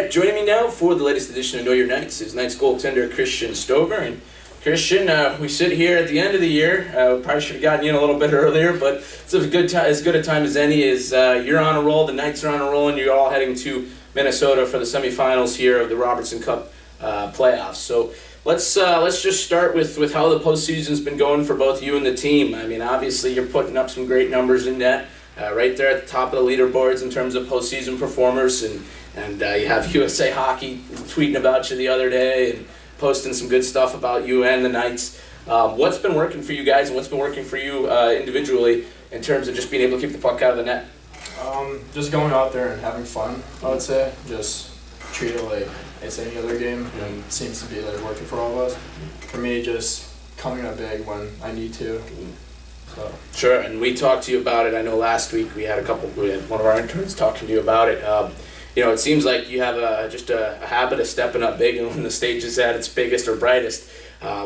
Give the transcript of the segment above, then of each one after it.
right, joining me now for the latest edition of Know Your Knights is Knights goaltender Christian Stoever. And Christian, we sit here at the end of the year. We probably should have gotten you in a little bit earlier, but it's a good time, as good a time as any. You're on a roll, the Knights are on a roll, and you're all heading to Minnesota for the semifinals here of the Robertson Cup playoffs. So let's just start with how the postseason's been going for both you and the team. I mean, obviously you're putting up some great numbers in net, right there at the top of the leaderboards in terms of postseason performers, and you have USA Hockey tweeting about you the other day and posting some good stuff about you and the Knights. What's been working for you guys, and what's been working for you individually in terms of just being able to keep the puck out of the net? Just going out there and having fun, I would say. Just treat it like it's any other game, and it seems to be like working for all of us. For me, just coming up big when I need to. So. Sure, and we talked to you about it. I know last week we had one of our interns talking to you about it. It seems like you have just a habit of stepping up big, and when the stage is at its biggest or brightest.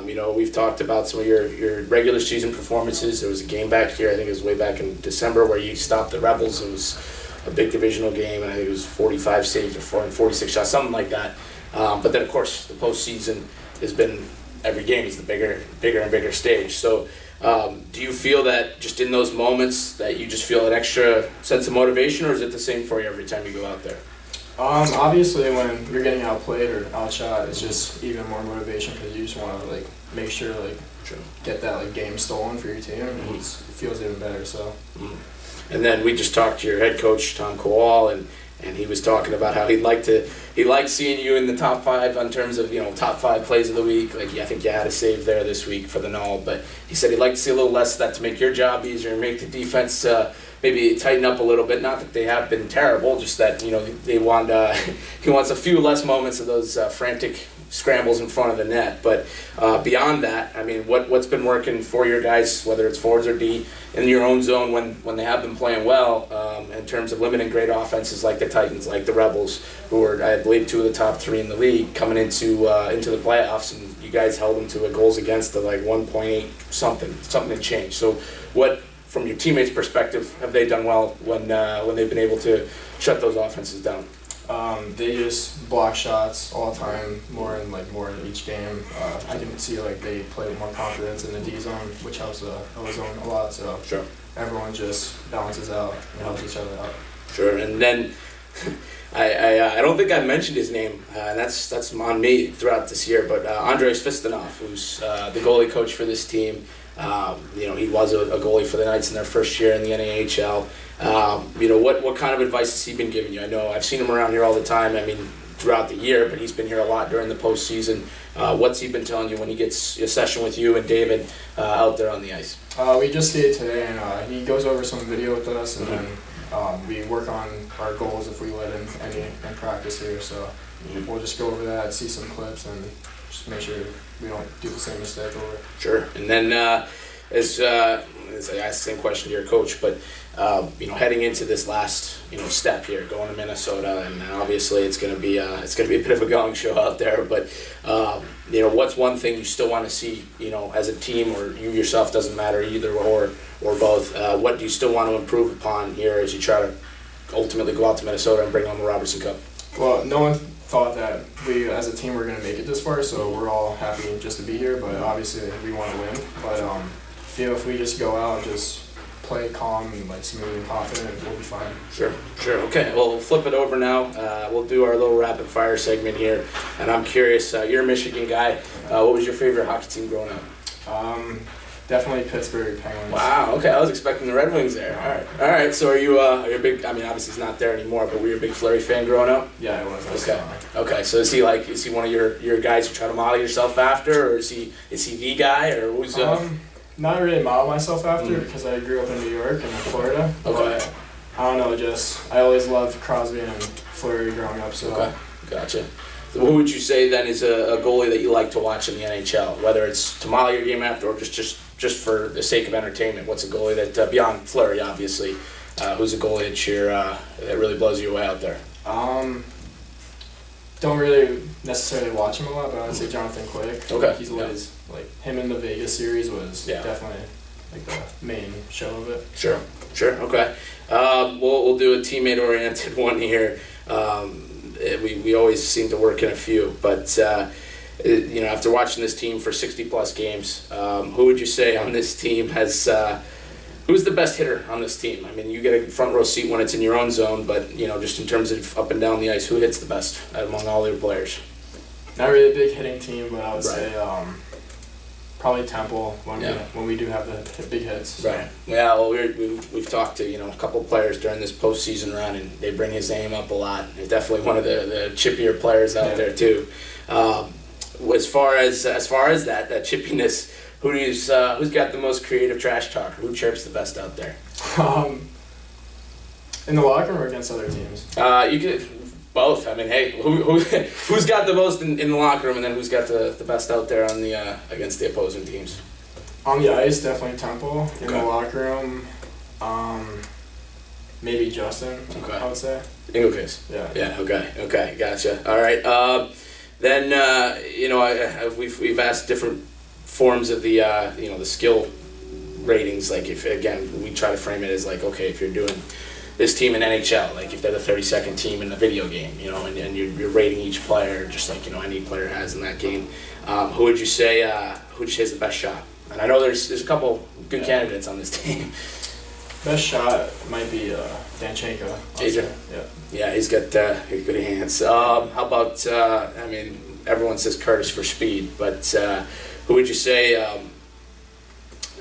We've talked about some of your regular season performances. There was a game back here, I think it was way back in December, where you stopped the Rebels. It was a big divisional game, and I think it was 45 saves or 46 shots, something like that. But then, of course, the postseason has been, every game is the bigger and bigger stage. So do you feel that just in those moments that you just feel an extra sense of motivation, or is it the same for you every time you go out there? Obviously, when you're getting outplayed or outshot, it's just even more motivation because you just want to make sure get that game stolen for your team. Mm-hmm. It feels even better. So. Mm-hmm. And then we just talked to your head coach Tom Kowal, and he was talking about how he liked seeing you in the top 5 in terms of top 5 plays of the week. I think you had a save there this week for the Null, but he said he'd like to see a little less of that to make your job easier and make the defense maybe tighten up a little bit. Not that they have been terrible, just that they want he wants a few less moments of those frantic scrambles in front of the net. But beyond that, I mean, what's been working for your guys, whether it's forwards or D, in your own zone when they have been playing well, in terms of limiting great offenses like the Titans, like the Rebels, who are, I believe, 2 of the top 3 in the league coming into the playoffs, and you guys held them to a goals against of 1.8 something had changed. So what, from your teammates' perspective, have they done well when they've been able to shut those offenses down? They just block shots all the time, more in each game. I can see they play with more confidence in the D zone, which helps the O zone a lot. So sure, everyone just balances out and helps each other out. Sure, and then I don't think I mentioned his name, and that's on me throughout this year. But Andres Fistonov, who's the goalie coach for this team. He was a goalie for the Knights in their first year in the NAHL. What kind of advice has he been giving you? I know I've seen him around here all the time. I mean, throughout the year, but he's been here a lot during the postseason. What's he been telling you when he gets a session with you and David out there on the ice? We just skated today, and he goes over some video with us, and then we work on our goals if we let him in practice here. So we'll just go over that, see some clips, and just make sure we don't do the same mistake over. Sure. And then as I asked the same question to your coach, but heading into this last step here, going to Minnesota, and obviously it's going to be a bit of a gong show out there. But what's one thing you still want to see as a team, or you yourself, doesn't matter, either or both. What do you still want to improve upon here as you try to ultimately go out to Minnesota and bring home the Robertson Cup? Well, no one thought that we as a team were going to make it this far, so we're all happy just to be here. But obviously we want to win. But if we just go out and just play calm and smooth and confident, we'll be fine. Sure. Okay, well, we'll flip it over now. We'll do our little rapid fire segment here, and I'm curious, you're a Michigan guy. What was your favorite hockey team growing up? Definitely Pittsburgh Penguins. Wow, okay, I was expecting the Red Wings there. All right, so are you a big, I mean, obviously he's not there anymore, but were you a big Fleury fan growing up? Yeah, I was. Okay, so is he one of your guys you try to model yourself after, or is he the guy, or who's Not really model myself after because I grew up in New York and in Florida. Okay. But I don't know, I always loved Crosby and Fleury growing up. So. Okay, gotcha. So who would you say then is a goalie that you like to watch in the NHL, whether it's to model your game after or just for the sake of entertainment? What's a goalie that, beyond Fleury obviously, who's a goalie that really blows you away out there? Don't really necessarily watch him a lot, but I would say Jonathan Quick. Okay. He's always him in the Vegas series was definitely the main show of it. Sure. Okay. We'll do a teammate-oriented one here. we always seem to work in a few. But after watching this team for 60+ games, who would you say on this team has? Who's the best hitter on this team? I mean, you get a front row seat when it's in your own zone, but just in terms of up and down the ice, who hits the best among all your players? Not really a big hitting team, but I would say probably Temple when we do have the big hits. So. Right. Yeah. Well, we've talked to a couple players during this postseason run, and they bring his name up a lot. He's definitely one of the chippier players out there too. As far as that chippiness, who's got the most creative trash talk? Who chirps the best out there? In the locker room or against other teams? You could both. I mean, hey, who's got the most in the locker room, and then who's got the best out there on the against the opposing teams? On the ice, definitely Temple. In the locker room, maybe Justin. Okay. I would say. Inglekiss. Yeah. Yeah. Okay. Gotcha. All right. Then we've asked different forms of the the skill ratings. Like if again we try to frame it as like, okay, if you're doing this team in NHL, like if they're the 32nd team in the video game, and you're rating each player just like any player has in that game. Who would you say has the best shot? And I know there's a couple good candidates on this team. Best shot might be Danchenko. Yeah, he's got good hands. How about everyone says Curtis for speed, but who would you say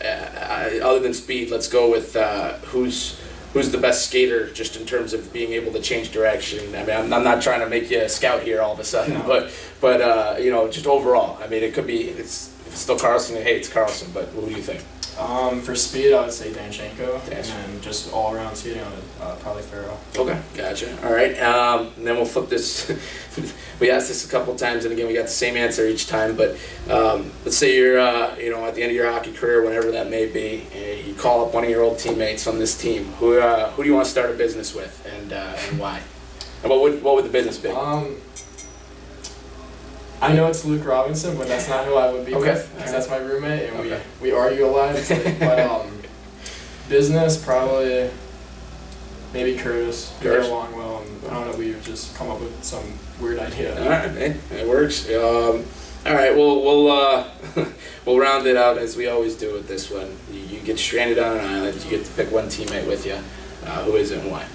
other than speed? Let's go with who's the best skater just in terms of being able to change direction. I mean, I'm not trying to make you a scout here all of a sudden, but just overall. I mean, if it's still Carlson, hey, it's Carlson, but who do you think? For speed, I would say Danchenko, and then just all-around skating, probably Farrell. Okay, gotcha. All right, and then we'll flip this. We asked this a couple times, and again, we got the same answer each time. But let's say you're, at the end of your hockey career, whenever that may be, and you call up one of your old teammates on this team. Who do you want to start a business with, and why? And what would the business be? I know it's Luke Robinson, but that's not who I would be with, because that's my roommate, and we argue a lot. But business, probably maybe Curtis. We get along well, and I don't know, we've just come up with some weird idea. All right, man, it works. All right, we'll round it out as we always do with this one. You get stranded on an island. You get to pick one teammate with you. Who is it and why?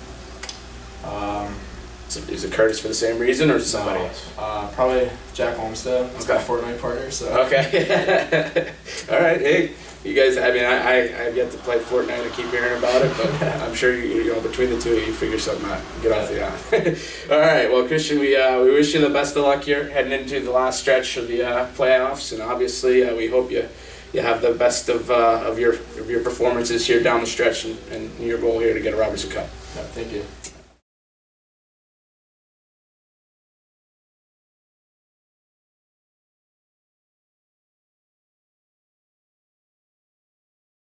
Is it Curtis for the same reason, or is it somebody else? Probably Jack Olmstead. That's my Fortnite partner. So. Okay. All right. Hey, you guys. I mean, I have yet to play Fortnite. I keep hearing about it, but I'm sure between the two of you figure something out. Get off the island. All right. Well, Christian, we wish you the best of luck here heading into the last stretch of the playoffs, and obviously we hope you have the best of your performances here down the stretch, and your goal here to get a Robertson Cup. Yeah, thank you.